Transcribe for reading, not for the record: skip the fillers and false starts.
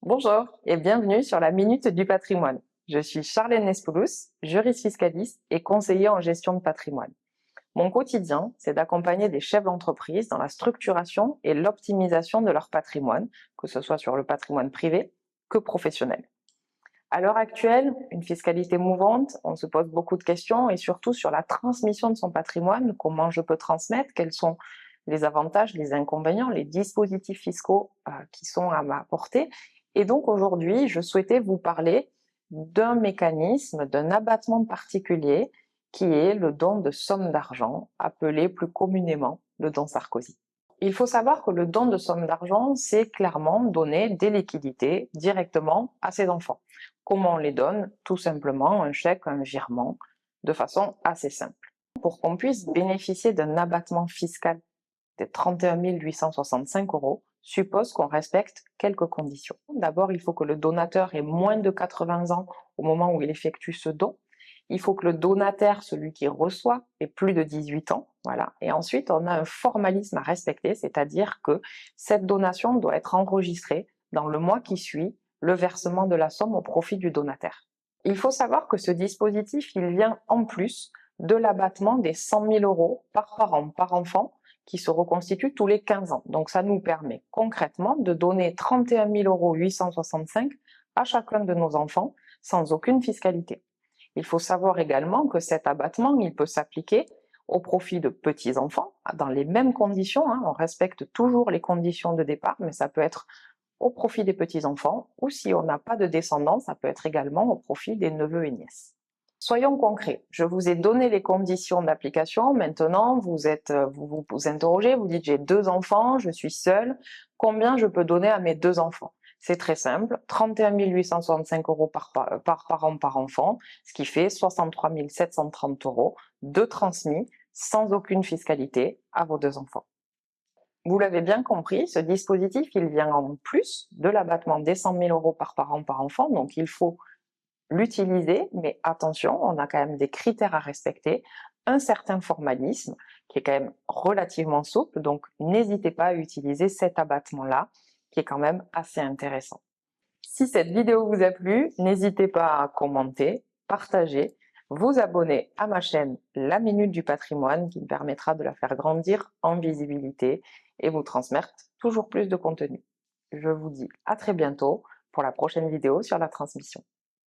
Bonjour et bienvenue sur la Minute du patrimoine. Je suis Charlène Nespoulos, juriste fiscaliste et conseiller en gestion de patrimoine. Mon quotidien, c'est d'accompagner des chefs d'entreprise dans la structuration et l'optimisation de leur patrimoine, que ce soit sur le patrimoine privé que professionnel. À l'heure actuelle, une fiscalité mouvante, on se pose beaucoup de questions et surtout sur la transmission de son patrimoine, comment je peux transmettre, quels sont les avantages, les inconvénients, les dispositifs fiscaux qui sont à ma portée. Et donc aujourd'hui, je souhaitais vous parler d'un mécanisme, d'un abattement particulier qui est le don de sommes d'argent, appelé plus communément le don Sarkozy. Il faut savoir que le don de sommes d'argent, c'est clairement donner des liquidités directement à ses enfants. Comment on les donne? Tout simplement un chèque, un virement, de façon assez simple. Pour qu'on puisse bénéficier d'un abattement fiscal de 31 865 € suppose qu'on respecte quelques conditions. D'abord, il faut que le donateur ait moins de 80 ans au moment où il effectue ce don. Il faut que le donataire, celui qui reçoit, ait plus de 18 ans. Voilà. Et ensuite, on a un formalisme à respecter, c'est-à-dire que cette donation doit être enregistrée dans le mois qui suit le versement de la somme au profit du donataire. Il faut savoir que ce dispositif, il vient en plus de l'abattement des 100 000 € par parent, par enfant, qui se reconstitue tous les 15 ans. Donc ça nous permet concrètement de donner 31 865 € à chacun de nos enfants sans aucune fiscalité. Il faut savoir également que cet abattement, il peut s'appliquer au profit de petits-enfants, dans les mêmes conditions, on respecte toujours les conditions de départ, mais ça peut être au profit des petits-enfants, ou si on n'a pas de descendants, ça peut être également au profit des neveux et nièces. Soyons concrets, je vous ai donné les conditions d'application, maintenant vous vous interrogez, vous dites j'ai 2 enfants, je suis seule, combien je peux donner à mes 2 enfants? C'est très simple, 31 865 € par parent par enfant, ce qui fait 63 730 € de transmis sans aucune fiscalité à vos 2 enfants. Vous l'avez bien compris, ce dispositif il vient en plus de l'abattement des 100 000 € par parent par enfant, donc il faut l'utiliser, mais attention, on a quand même des critères à respecter, un certain formalisme qui est quand même relativement souple, donc n'hésitez pas à utiliser cet abattement-là, qui est quand même assez intéressant. Si cette vidéo vous a plu, n'hésitez pas à commenter, partager, vous abonner à ma chaîne La Minute du Patrimoine, qui me permettra de la faire grandir en visibilité et vous transmettre toujours plus de contenu. Je vous dis à très bientôt pour la prochaine vidéo sur la transmission.